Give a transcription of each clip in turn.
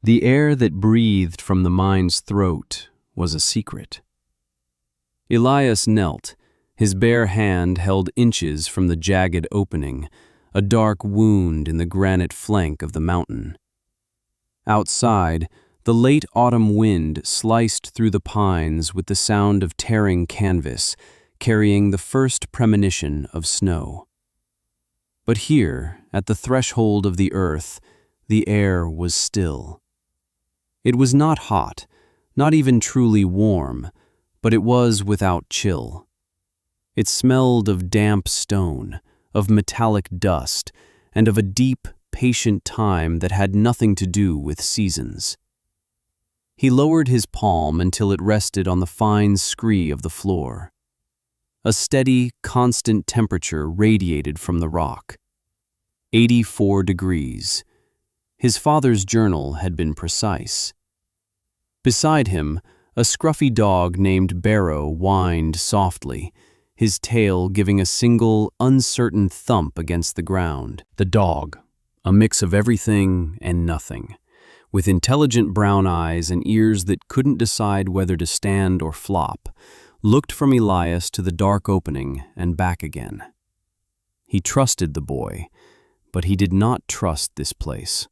The air that breathed from the mine's throat was a secret. Elias knelt, his bare hand held inches from the jagged opening, a dark wound in the granite flank of the mountain. Outside, the late autumn wind sliced through the pines with the sound of tearing canvas, carrying the first premonition of snow. But here, at the threshold of the earth, the air was still. It was not hot, not even truly warm, but it was without chill. It smelled of damp stone, of metallic dust, and of a deep, patient time that had nothing to do with seasons. He lowered his palm until it rested on the fine scree of the floor. A steady, constant temperature radiated from the rock. 84 degrees. His father's journal had been precise. Beside him, a scruffy dog named Barrow whined softly, his tail giving a single, uncertain thump against the ground. The dog, a mix of everything and nothing, with intelligent brown eyes and ears that couldn't decide whether to stand or flop, looked from Elias to the dark opening and back again. He trusted the boy, but he did not trust this place.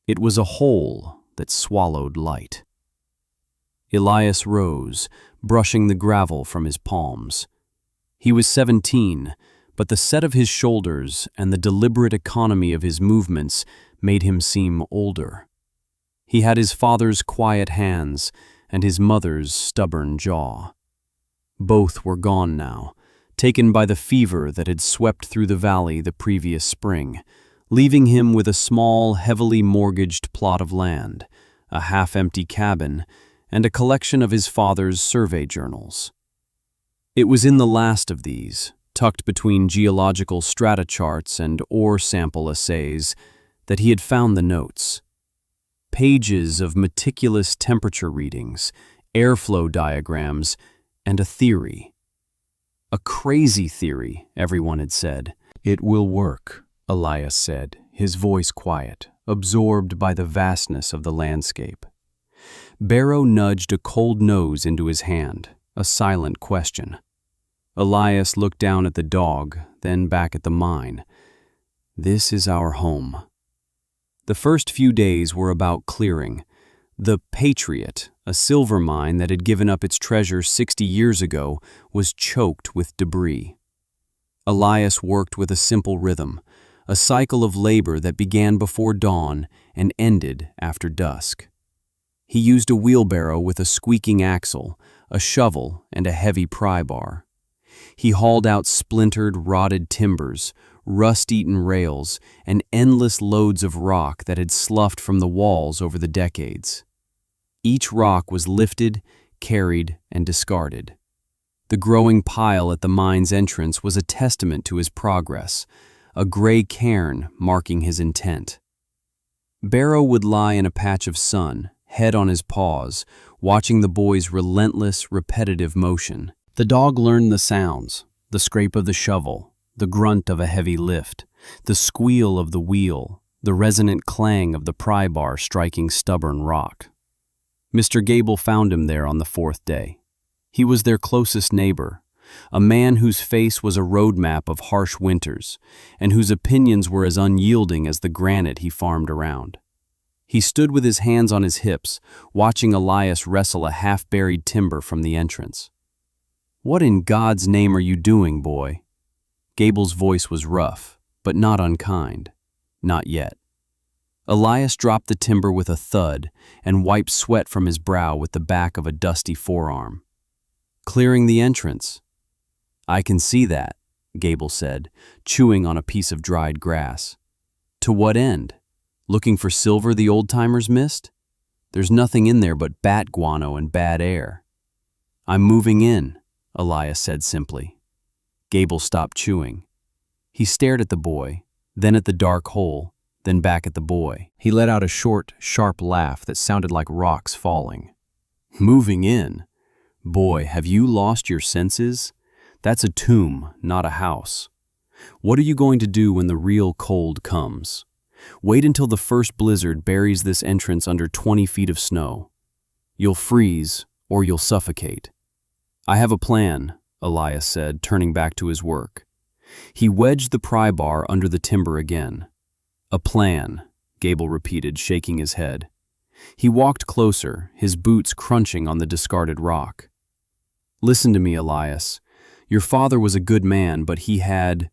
It was a hole that swallowed light. Elias rose, brushing the gravel from his palms. He was 17, but the set of his shoulders and the deliberate economy of his movements made him seem older. He had his father's quiet hands and his mother's stubborn jaw. Both were gone now, taken by the fever that had swept through the valley the previous spring, leaving him with a small, heavily mortgaged plot of land, a half-empty cabin, and a collection of his father's survey journals. It was in the last of these, tucked between geological strata charts and ore sample assays, that he had found the notes. Pages of meticulous temperature readings, airflow diagrams, and a theory. A crazy theory, everyone had said. "It will work," Elias said, his voice quiet, absorbed by the vastness of the landscape. Barrow nudged a cold nose into his hand, a silent question. Elias looked down at the dog, then back at the mine. "This is our home." The first few days were about clearing. The Patriot, a silver mine that had given up its treasure 60 years ago, was choked with debris. Elias worked with a simple rhythm, a cycle of labor that began before dawn and ended after dusk. He used a wheelbarrow with a squeaking axle, a shovel, and a heavy pry bar. He hauled out splintered, rotted timbers, rust-eaten rails, and endless loads of rock that had sloughed from the walls over the decades. Each rock was lifted, carried, and discarded. The growing pile at the mine's entrance was a testament to his progress, a gray cairn marking his intent. Barrow would lie in a patch of sun, head on his paws, watching the boy's relentless, repetitive motion. The dog learned the sounds, the scrape of the shovel, the grunt of a heavy lift, the squeal of the wheel, the resonant clang of the pry bar striking stubborn rock. Mr. Gable found him there on the 4th day. He was their closest neighbor, a man whose face was a roadmap of harsh winters, and whose opinions were as unyielding as the granite he farmed around. He stood with his hands on his hips, watching Elias wrestle a half-buried timber from the entrance. "What in God's name are you doing, boy?" Gable's voice was rough, but not unkind. Not yet. Elias dropped the timber with a thud and wiped sweat from his brow with the back of a dusty forearm. "Clearing the entrance." "I can see that," Gable said, chewing on a piece of dried grass. "To what end? Looking for silver the old-timers missed? There's nothing in there but bat guano and bad air." "I'm moving in," Elias said simply. Gable stopped chewing. He stared at the boy, then at the dark hole, then back at the boy. He let out a short, sharp laugh that sounded like rocks falling. "Moving in? Boy, have you lost your senses? That's a tomb, not a house. What are you going to do when the real cold comes? Wait until the first blizzard buries this entrance under 20 feet of snow. You'll freeze, or you'll suffocate. I have a plan, Elias said, turning back to his work. He wedged the pry bar under the timber again. A plan, Gable repeated, shaking his head. He walked closer, his boots crunching on the discarded rock. Listen to me, Elias. Your father was a good man, but he had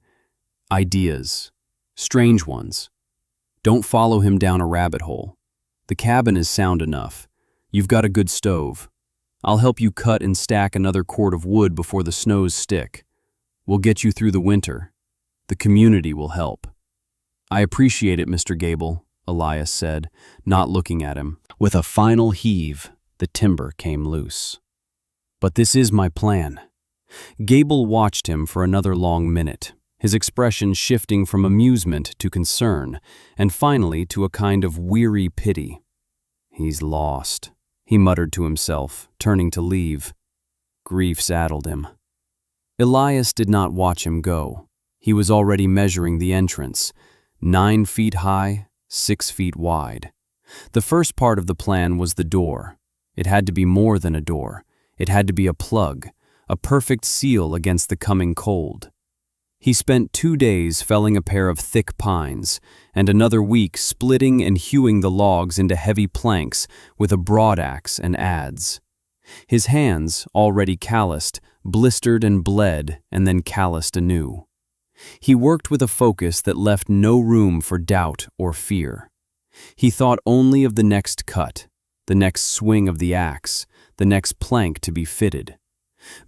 ideas. Strange ones. Don't follow him down a rabbit hole. The cabin is sound enough. You've got a good stove. I'll help you cut and stack another cord of wood before the snows stick. We'll get you through the winter. The community will help. I appreciate it, Mr. Gable, Elias said, not looking at him. With a final heave, the timber came loose. But this is my plan. Gable watched him for another long minute, his expression shifting from amusement to concern, and finally to a kind of weary pity. He's lost, he muttered to himself, turning to leave. Grief saddled him. Elias did not watch him go. He was already measuring the entrance, 9 feet high, 6 feet wide. The first part of the plan was the door. It had to be more than a door. It had to be a plug, a perfect seal against the coming cold. He spent 2 days felling a pair of thick pines, and another week splitting and hewing the logs into heavy planks with a broadaxe and adze. His hands, already calloused, blistered and bled, and then calloused anew. He worked with a focus that left no room for doubt or fear. He thought only of the next cut, the next swing of the axe, the next plank to be fitted.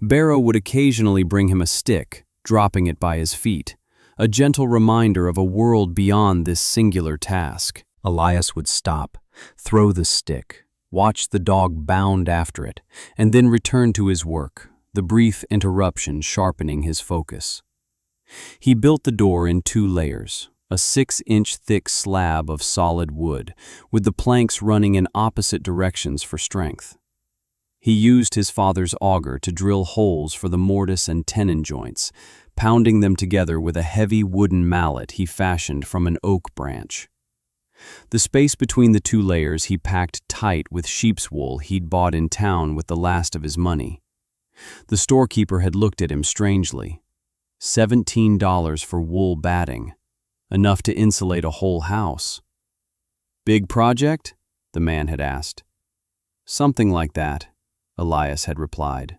Barrow would occasionally bring him a stick, dropping it by his feet, a gentle reminder of a world beyond this singular task. Elias would stop, throw the stick, watch the dog bound after it, and then return to his work, the brief interruption sharpening his focus. He built the door in 2 layers, a 6-inch thick slab of solid wood, with the planks running in opposite directions for strength. He used his father's auger to drill holes for the mortise and tenon joints, pounding them together with a heavy wooden mallet he fashioned from an oak branch. The space between the 2 layers he packed tight with sheep's wool he'd bought in town with the last of his money. The storekeeper had looked at him strangely. $17 for wool batting, enough to insulate a whole house. Big project? The man had asked. Something like that, Elias had replied.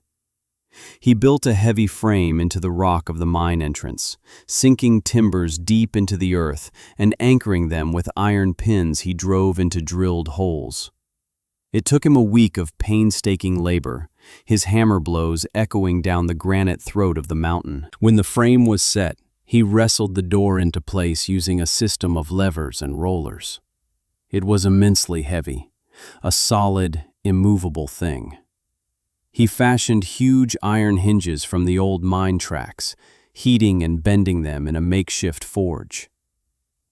He built a heavy frame into the rock of the mine entrance, sinking timbers deep into the earth and anchoring them with iron pins he drove into drilled holes. It took him a week of painstaking labor, his hammer blows echoing down the granite throat of the mountain. When the frame was set, he wrestled the door into place using a system of levers and rollers. It was immensely heavy, a solid, immovable thing. He fashioned huge iron hinges from the old mine tracks, heating and bending them in a makeshift forge.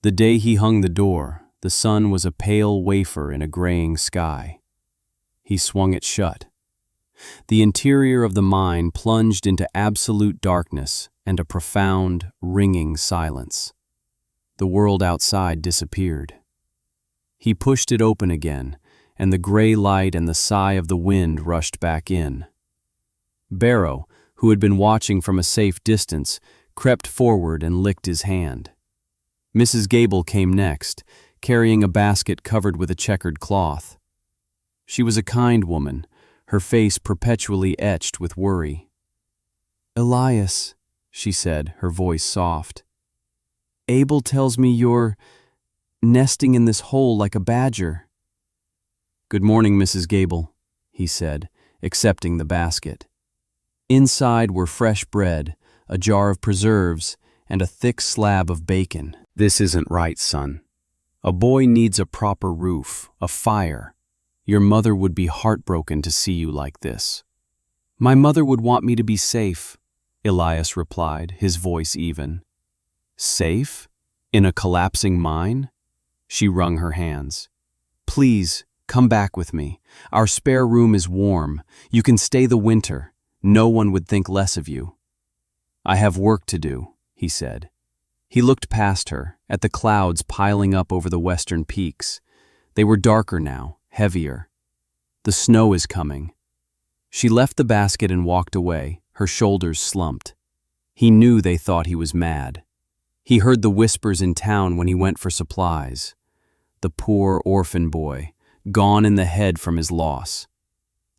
The day he hung the door, the sun was a pale wafer in a graying sky. He swung it shut. The interior of the mine plunged into absolute darkness and a profound, ringing silence. The world outside disappeared. He pushed it open again, and the gray light and the sigh of the wind rushed back in. Barrow, who had been watching from a safe distance, crept forward and licked his hand. Mrs. Gable came next, carrying a basket covered with a checkered cloth. She was a kind woman, her face perpetually etched with worry. "Elias," she said, her voice soft. "Abel tells me you're nesting in this hole like a badger." "Good morning, Mrs. Gable," he said, accepting the basket. Inside were fresh bread, a jar of preserves, and a thick slab of bacon. "This isn't right, son. A boy needs a proper roof, a fire. Your mother would be heartbroken to see you like this." "My mother would want me to be safe," Elias replied, his voice even. "Safe? In a collapsing mine?" She wrung her hands. "Please, come back with me. Our spare room is warm. You can stay the winter. No one would think less of you." "I have work to do," he said. He looked past her, at the clouds piling up over the western peaks. They were darker now, heavier. The snow is coming. She left the basket and walked away, her shoulders slumped. He knew they thought he was mad. He heard the whispers in town when he went for supplies. The poor orphan boy, gone in the head from his loss.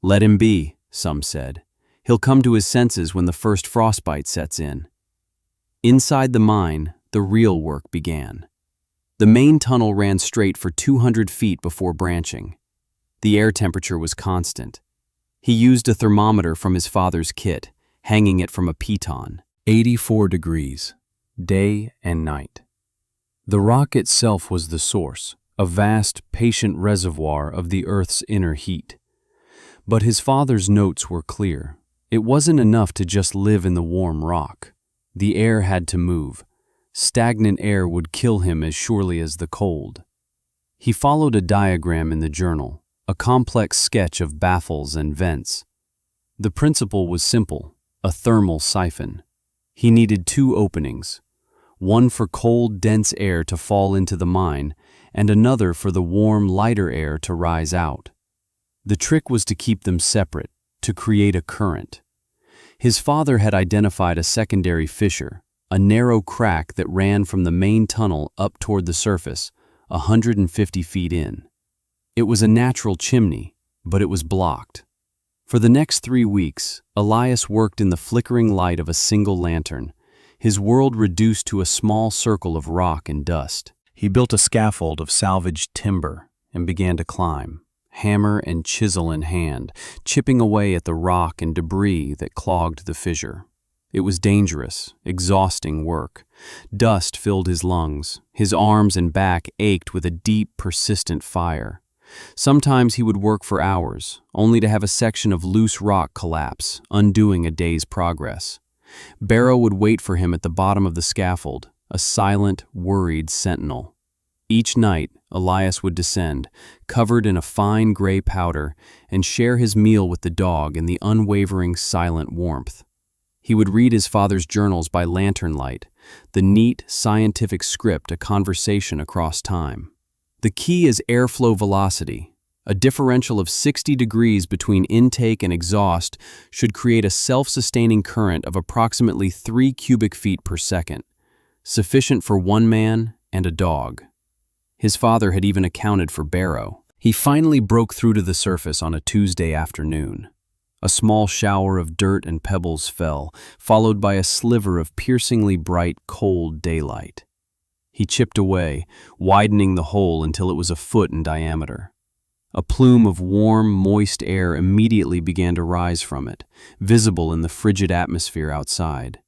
Let him be, some said. He'll come to his senses when the first frostbite sets in. Inside the mine, the real work began. The main tunnel ran straight for 200 feet before branching. The air temperature was constant. He used a thermometer from his father's kit, hanging it from a piton. 84 degrees, day and night. The rock itself was the source, a vast, patient reservoir of the Earth's inner heat. But his father's notes were clear. It wasn't enough to just live in the warm rock. The air had to move. Stagnant air would kill him as surely as the cold. He followed a diagram in the journal, a complex sketch of baffles and vents. The principle was simple, a thermal siphon. He needed 2 openings, one for cold, dense air to fall into the mine, and another for the warm, lighter air to rise out. The trick was to keep them separate, to create a current. His father had identified a secondary fissure, a narrow crack that ran from the main tunnel up toward the surface, 150 feet in. It was a natural chimney, but it was blocked. For the next 3 weeks, Elias worked in the flickering light of a single lantern, his world reduced to a small circle of rock and dust. He built a scaffold of salvaged timber and began to climb, hammer and chisel in hand, chipping away at the rock and debris that clogged the fissure. It was dangerous, exhausting work. Dust filled his lungs. His arms and back ached with a deep, persistent fire. Sometimes he would work for hours, only to have a section of loose rock collapse, undoing a day's progress. Barrow would wait for him at the bottom of the scaffold, a silent, worried sentinel. Each night, Elias would descend, covered in a fine gray powder, and share his meal with the dog in the unwavering, silent warmth. He would read his father's journals by lantern light, the neat, scientific script a conversation across time. The key is airflow velocity. A differential of 60 degrees between intake and exhaust should create a self-sustaining current of approximately 3 cubic feet per second, sufficient for 1 man and a dog. His father had even accounted for Barrow. He finally broke through to the surface on a Tuesday afternoon. A small shower of dirt and pebbles fell, followed by a sliver of piercingly bright, cold daylight. He chipped away, widening the hole until it was a foot in diameter. A plume of warm, moist air immediately began to rise from it, visible in the frigid atmosphere outside.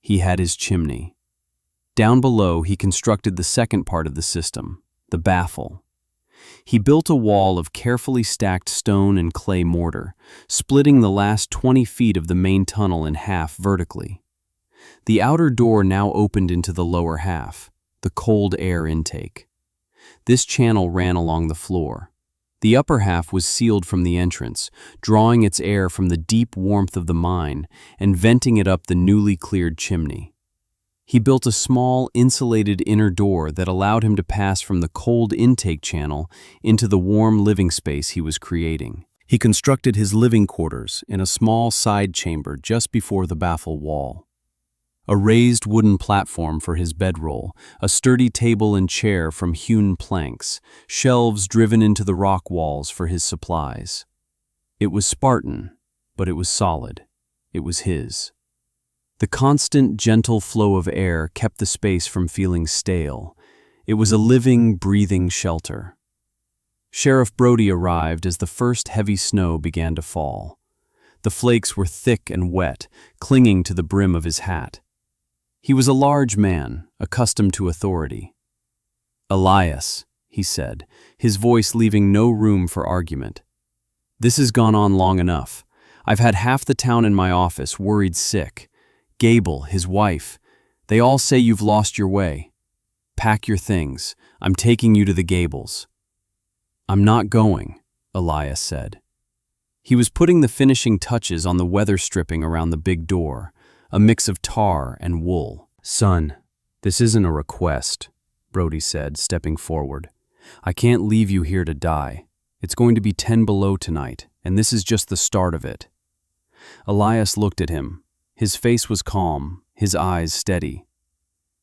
He had his chimney. Down below, he constructed the second part of the system, the baffle. He built a wall of carefully stacked stone and clay mortar, splitting the last 20 feet of the main tunnel in half vertically. The outer door now opened into the lower half, the cold air intake. This channel ran along the floor. The upper half was sealed from the entrance, drawing its air from the deep warmth of the mine and venting it up the newly cleared chimney. He built a small, insulated inner door that allowed him to pass from the cold intake channel into the warm living space he was creating. He constructed his living quarters in a small side chamber just before the baffle wall. A raised wooden platform for his bedroll, a sturdy table and chair from hewn planks, shelves driven into the rock walls for his supplies. It was Spartan, but it was solid. It was his. The constant, gentle flow of air kept the space from feeling stale. It was a living, breathing shelter. Sheriff Brody arrived as the first heavy snow began to fall. The flakes were thick and wet, clinging to the brim of his hat. He was a large man, accustomed to authority. "Elias," he said, his voice leaving no room for argument. "This has gone on long enough. I've had half the town in my office worried sick. Gable, his wife, they all say you've lost your way. Pack your things. I'm taking you to the Gables." "I'm not going," Elias said. He was putting the finishing touches on the weather stripping around the big door, a mix of tar and wool. "Son," "This isn't a request," Brody said, stepping forward. "I can't leave you here to die. It's going to be 10 below tonight, and this is just the start of it." Elias looked at him. His face was calm, his eyes steady.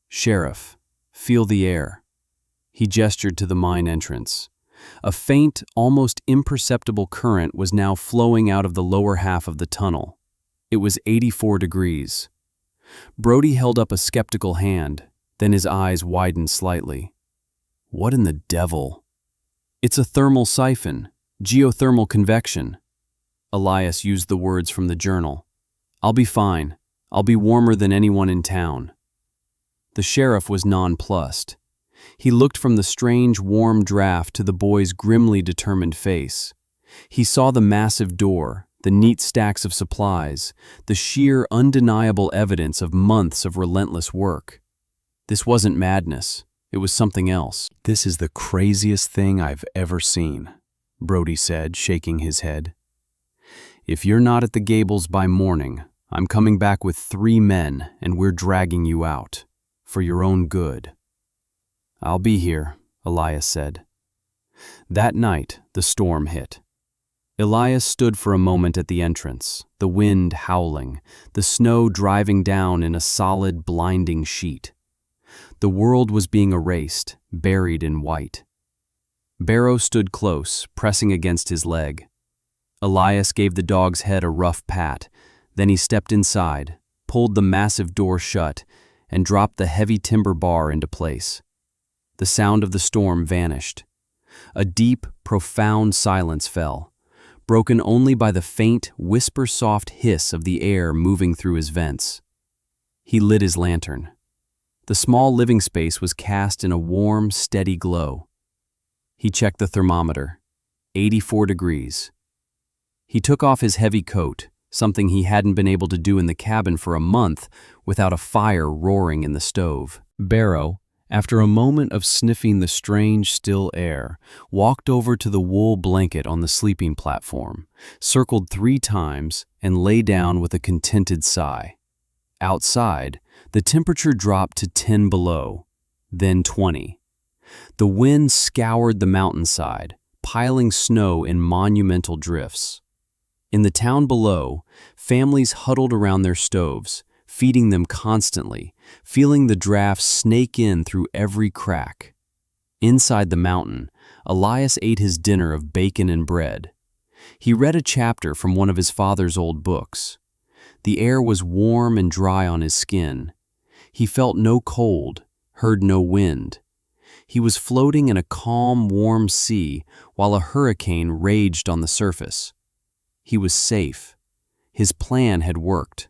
"Sheriff, feel the air." He gestured to the mine entrance. A faint, almost imperceptible current was now flowing out of the lower half of the tunnel. It was 84 degrees. Brody held up a skeptical hand, then his eyes widened slightly. "What in the devil?" "It's a thermal siphon, geothermal convection." Elias used the words from the journal. "I'll be fine. I'll be warmer than anyone in town." The sheriff was nonplussed. He looked from the strange, warm draft to the boy's grimly determined face. He saw the massive door, the neat stacks of supplies, the sheer, undeniable evidence of months of relentless work. This wasn't madness. It was something else. "This is the craziest thing I've ever seen," Brody said, shaking his head. "If you're not at the Gables by morning, I'm coming back with 3 men, and we're dragging you out. For your own good." "I'll be here," Elias said. That night, the storm hit. Elias stood for a moment at the entrance, the wind howling, the snow driving down in a solid, blinding sheet. The world was being erased, buried in white. Barrow stood close, pressing against his leg. Elias gave the dog's head a rough pat, then he stepped inside, pulled the massive door shut, and dropped the heavy timber bar into place. The sound of the storm vanished. A deep, profound silence fell, broken only by the faint, whisper-soft hiss of the air moving through his vents. He lit his lantern. The small living space was cast in a warm, steady glow. He checked the thermometer. 84 degrees. He took off his heavy coat, something he hadn't been able to do in the cabin for a month without a fire roaring in the stove. Barrow, after a moment of sniffing the strange, still air, walked over to the wool blanket on the sleeping platform, circled 3 times, and lay down with a contented sigh. Outside, the temperature dropped to 10 below, then 20. The wind scoured the mountainside, piling snow in monumental drifts. In the town below, families huddled around their stoves, feeding them constantly, feeling the draft snake in through every crack. Inside the mountain, Elias ate his dinner of bacon and bread. He read a chapter from one of his father's old books. The air was warm and dry on his skin. He felt no cold, heard no wind. He was floating in a calm, warm sea while a hurricane raged on the surface. He was safe. His plan had worked.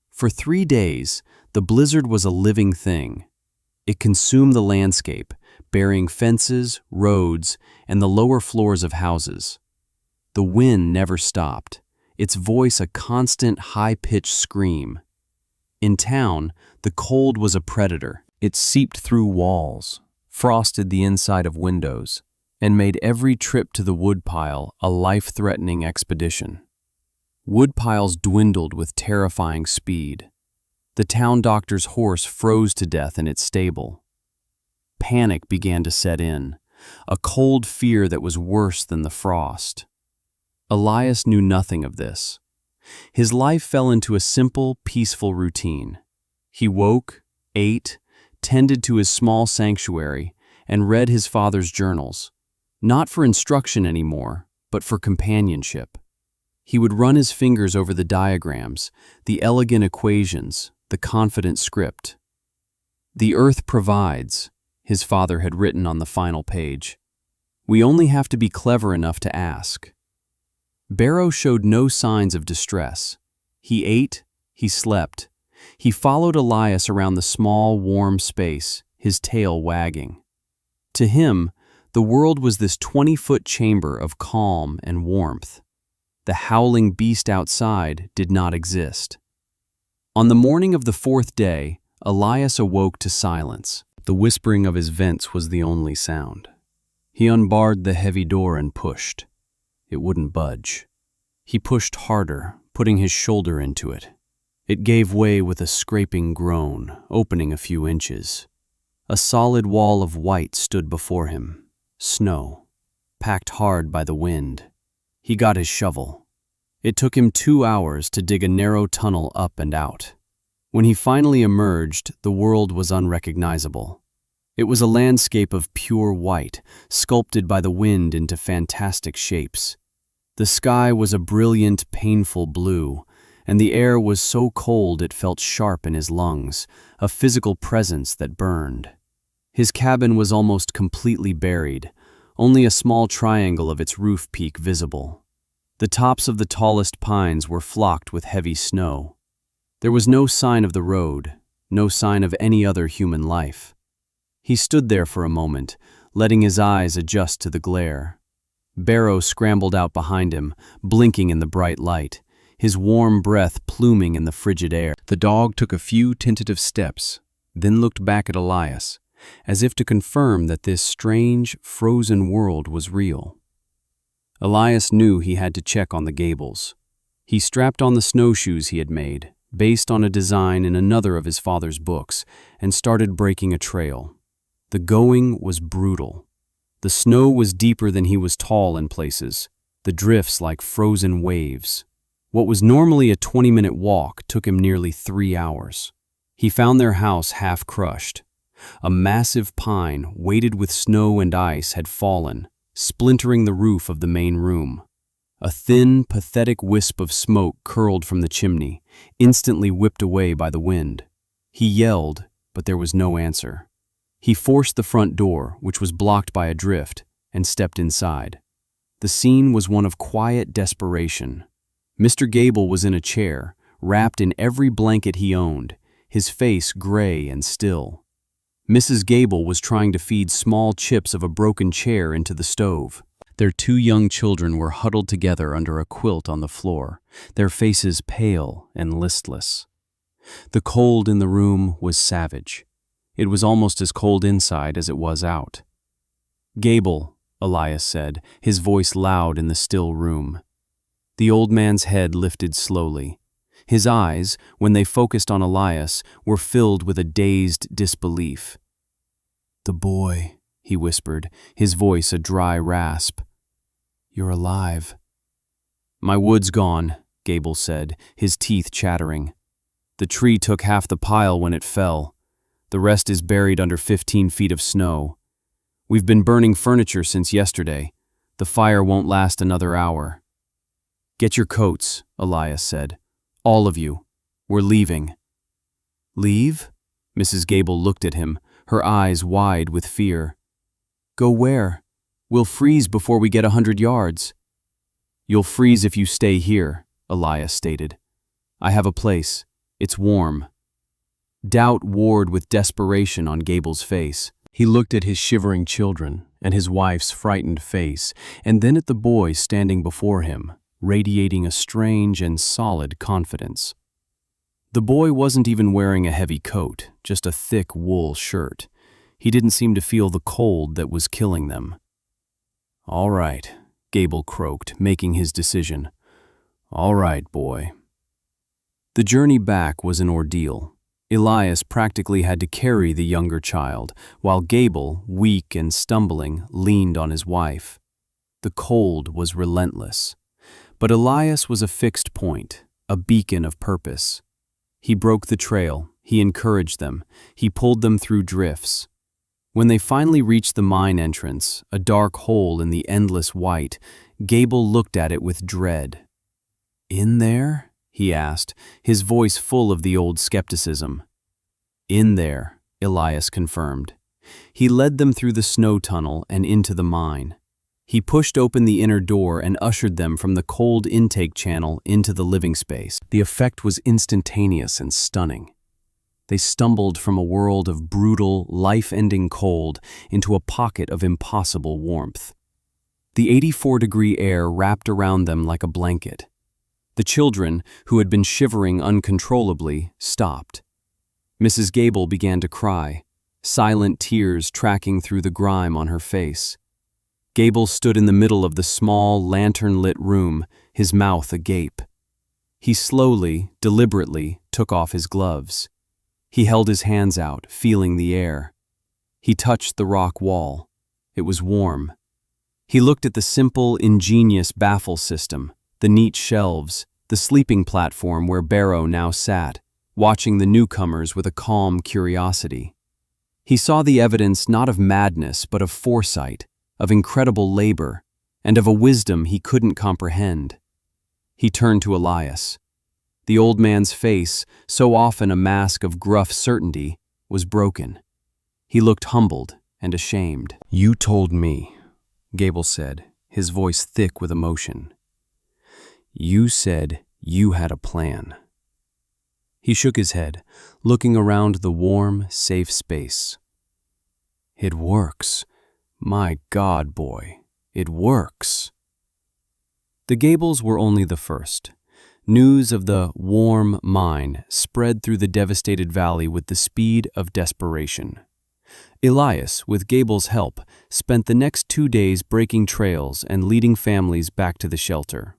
For 3 days, the blizzard was a living thing. It consumed the landscape, burying fences, roads, and the lower floors of houses. The wind never stopped, its voice a constant, high-pitched scream. In town, the cold was a predator. It seeped through walls, frosted the inside of windows, and made every trip to the woodpile a life-threatening expedition. Woodpiles dwindled with terrifying speed. The town doctor's horse froze to death in its stable. Panic began to set in, a cold fear that was worse than the frost. Elias knew nothing of this. His life fell into a simple, peaceful routine. He woke, ate, tended to his small sanctuary, and read his father's journals, not for instruction anymore, but for companionship. He would run his fingers over the diagrams, the elegant equations, the confident script. "The earth provides," his father had written on the final page. "We only have to be clever enough to ask." Barrow showed no signs of distress. He ate, he slept. He followed Elias around the small, warm space, his tail wagging. To him, the world was this 20-foot chamber of calm and warmth. The howling beast outside did not exist. On the morning of the 4th day, Elias awoke to silence. The whispering of his vents was the only sound. He unbarred the heavy door and pushed. It wouldn't budge. He pushed harder, putting his shoulder into it. It gave way with a scraping groan, opening a few inches. A solid wall of white stood before him. Snow, packed hard by the wind. He got his shovel. It took him 2 hours to dig a narrow tunnel up and out. When he finally emerged, the world was unrecognizable. It was a landscape of pure white, sculpted by the wind into fantastic shapes. The sky was a brilliant, painful blue, and the air was so cold it felt sharp in his lungs, a physical presence that burned. His cabin was almost completely buried, only a small triangle of its roof peak visible. The tops of the tallest pines were flocked with heavy snow. There was no sign of the road, no sign of any other human life. He stood there for a moment, letting his eyes adjust to the glare. Barrow scrambled out behind him, blinking in the bright light, his warm breath pluming in the frigid air. The dog took a few tentative steps, then looked back at Elias, as if to confirm that this strange, frozen world was real. Elias knew he had to check on the gables. He strapped on the snowshoes he had made, based on a design in another of his father's books, and started breaking a trail. The going was brutal. The snow was deeper than he was tall in places, the drifts like frozen waves. What was normally a 20-minute walk took him nearly 3 hours. He found their house half crushed. A massive pine, weighted with snow and ice, had fallen, splintering the roof of the main room. A thin, pathetic wisp of smoke curled from the chimney, instantly whipped away by the wind. He yelled, but there was no answer. He forced the front door, which was blocked by a drift, and stepped inside. The scene was one of quiet desperation. Mr. Gable was in a chair, wrapped in every blanket he owned, his face gray and still. Mrs. Gable was trying to feed small chips of a broken chair into the stove. Their 2 young children were huddled together under a quilt on the floor, their faces pale and listless. The cold in the room was savage. It was almost as cold inside as it was out. "Gable," Elias said, his voice loud in the still room. The old man's head lifted slowly. His eyes, when they focused on Elias, were filled with a dazed disbelief. "The boy," he whispered, his voice a dry rasp. "You're alive." "My wood's gone," Gable said, his teeth chattering. "The tree took half the pile when it fell. The rest is buried under 15 feet of snow. We've been burning furniture since yesterday. The fire won't last another hour." "Get your coats," Elias said. "All of you. We're leaving." "Leave?" Mrs. Gable looked at him, her eyes wide with fear. "Go where? We'll freeze before we get 100 yards." "You'll freeze if you stay here," Elias stated. "I have a place. It's warm." Doubt warred with desperation on Gable's face. He looked at his shivering children and his wife's frightened face, and then at the boy standing before him, radiating a strange and solid confidence. The boy wasn't even wearing a heavy coat, just a thick wool shirt. He didn't seem to feel the cold that was killing them. "All right," Gable croaked, making his decision. "All right, boy." The journey back was an ordeal. Elias practically had to carry the younger child, while Gable, weak and stumbling, leaned on his wife. The cold was relentless. But Elias was a fixed point, a beacon of purpose. He broke the trail, he encouraged them, he pulled them through drifts. When they finally reached the mine entrance, a dark hole in the endless white, Gable looked at it with dread. "In there?" he asked, his voice full of the old skepticism. "In there," Elias confirmed. He led them through the snow tunnel and into the mine. He pushed open the inner door and ushered them from the cold intake channel into the living space. The effect was instantaneous and stunning. They stumbled from a world of brutal, life-ending cold into a pocket of impossible warmth. The 84-degree air wrapped around them like a blanket. The children, who had been shivering uncontrollably, stopped. Mrs. Gable began to cry, silent tears tracking through the grime on her face. Gable stood in the middle of the small, lantern-lit room, his mouth agape. He slowly, deliberately took off his gloves. He held his hands out, feeling the air. He touched the rock wall. It was warm. He looked at the simple, ingenious baffle system, the neat shelves, the sleeping platform where Barrow now sat, watching the newcomers with a calm curiosity. He saw the evidence not of madness but of foresight, of incredible labor, and of a wisdom he couldn't comprehend. He turned to Elias. The old man's face, so often a mask of gruff certainty, was broken. He looked humbled and ashamed. "You told me," Gable said, his voice thick with emotion. "You said you had a plan." He shook his head, looking around the warm, safe space. "It works. My God, boy, it works." The Gables were only the first. News of the warm mine spread through the devastated valley with the speed of desperation. Elias, with Gable's help, spent the next 2 days breaking trails and leading families back to the shelter.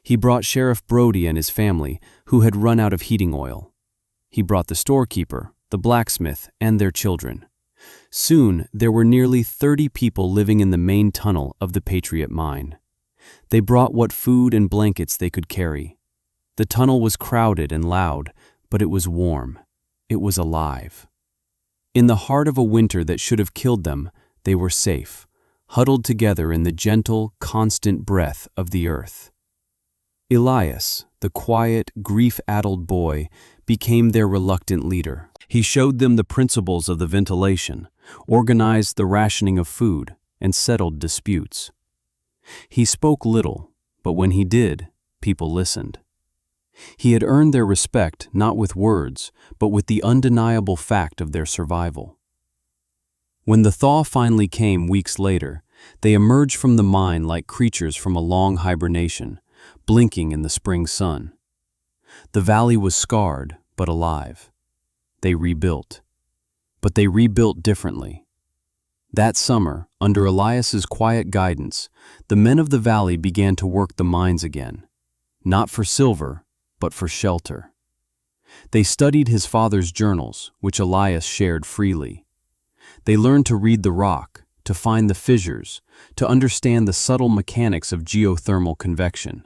He brought Sheriff Brody and his family, who had run out of heating oil. He brought the storekeeper, the blacksmith, and their children. Soon, there were nearly 30 people living in the main tunnel of the Patriot mine. They brought what food and blankets they could carry. The tunnel was crowded and loud, but it was warm. It was alive. In the heart of a winter that should have killed them, they were safe, huddled together in the gentle, constant breath of the earth. Elias, the quiet, grief-addled boy, became their reluctant leader. He showed them the principles of the ventilation, organized the rationing of food, and settled disputes. He spoke little, but when he did, people listened. He had earned their respect not with words, but with the undeniable fact of their survival. When the thaw finally came weeks later, they emerged from the mine like creatures from a long hibernation, blinking in the spring sun. The valley was scarred, but alive. They rebuilt. But they rebuilt differently. That summer, under Elias's quiet guidance, the men of the valley began to work the mines again, not for silver, but for shelter. They studied his father's journals, which Elias shared freely. They learned to read the rock, to find the fissures, to understand the subtle mechanics of geothermal convection.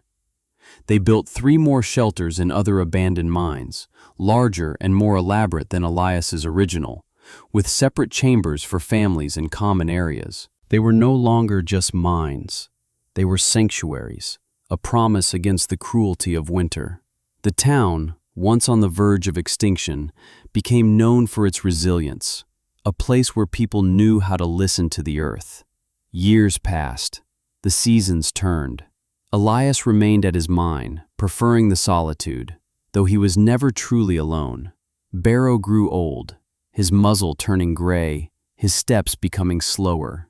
They built 3 more shelters in other abandoned mines, larger and more elaborate than Elias's original, with separate chambers for families and common areas. They were no longer just mines. They were sanctuaries, a promise against the cruelty of winter. The town, once on the verge of extinction, became known for its resilience, a place where people knew how to listen to the earth. Years passed. The seasons turned. Elias remained at his mine, preferring the solitude, though he was never truly alone. Barrow grew old, his muzzle turning gray, his steps becoming slower.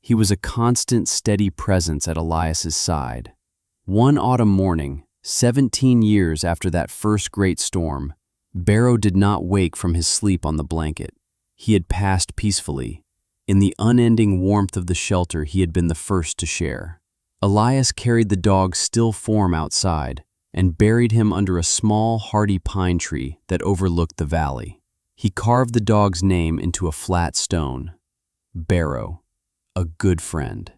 He was a constant, steady presence at Elias's side. One autumn morning, 17 years after that first great storm, Barrow did not wake from his sleep on the blanket. He had passed peacefully. In the unending warmth of the shelter he had been the first to share. Elias carried the dog's still form outside and buried him under a small, hardy pine tree that overlooked the valley. He carved the dog's name into a flat stone. Barrow, a good friend.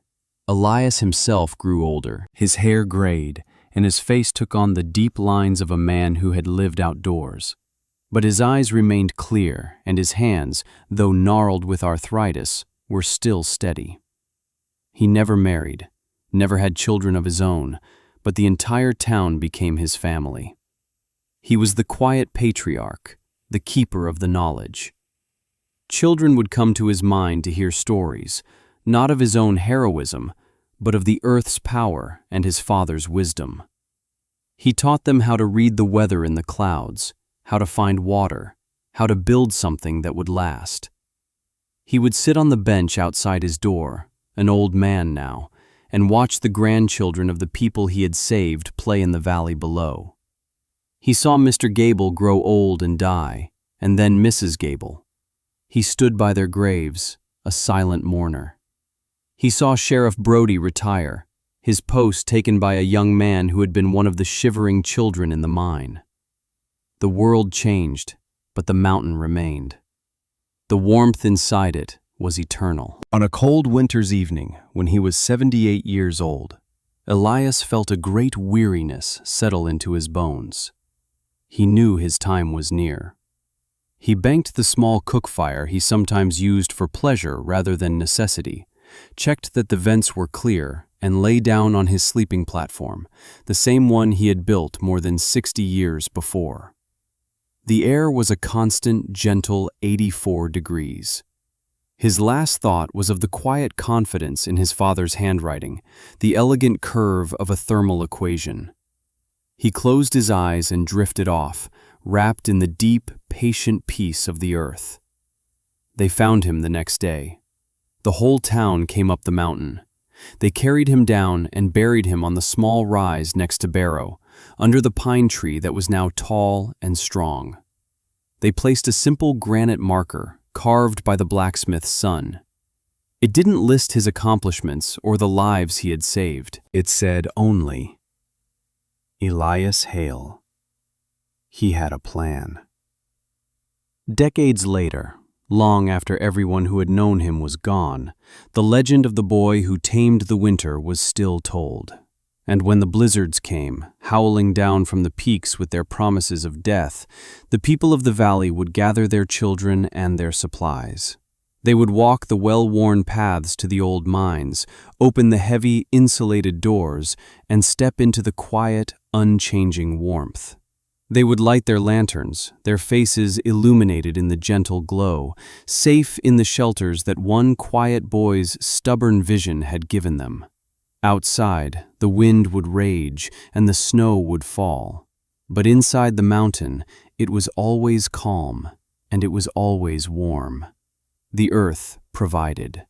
Elias himself grew older. His hair grayed, and his face took on the deep lines of a man who had lived outdoors. But his eyes remained clear, and his hands, though gnarled with arthritis, were still steady. He never married, never had children of his own, but the entire town became his family. He was the quiet patriarch, the keeper of the knowledge. Children would come to his mind to hear stories, not of his own heroism, but of the earth's power and his father's wisdom. He taught them how to read the weather in the clouds, how to find water, how to build something that would last. He would sit on the bench outside his door, an old man now, and watch the grandchildren of the people he had saved play in the valley below. He saw Mr. Gable grow old and die, and then Mrs. Gable. He stood by their graves, a silent mourner. He saw Sheriff Brody retire, his post taken by a young man who had been one of the shivering children in the mine. The world changed, but the mountain remained. The warmth inside it was eternal. On a cold winter's evening, when he was 78 years old, Elias felt a great weariness settle into his bones. He knew his time was near. He banked the small cook fire he sometimes used for pleasure rather than necessity, checked that the vents were clear, and lay down on his sleeping platform, the same one he had built more than 60 years before. The air was a constant, gentle 84 degrees. His last thought was of the quiet confidence in his father's handwriting, the elegant curve of a thermal equation. He closed his eyes and drifted off, wrapped in the deep, patient peace of the earth. They found him the next day. The whole town came up the mountain. They carried him down and buried him on the small rise next to Barrow, under the pine tree that was now tall and strong. They placed a simple granite marker, carved by the blacksmith's son. It didn't list his accomplishments or the lives he had saved. It said only, Elias Hale. He had a plan. Decades later, long after everyone who had known him was gone, the legend of the boy who tamed the winter was still told. And when the blizzards came, howling down from the peaks with their promises of death, the people of the valley would gather their children and their supplies. They would walk the well-worn paths to the old mines, open the heavy, insulated doors, and step into the quiet, unchanging warmth. They would light their lanterns, their faces illuminated in the gentle glow, safe in the shelters that one quiet boy's stubborn vision had given them. Outside, the wind would rage and the snow would fall. But inside the mountain, it was always calm, and it was always warm. The earth provided.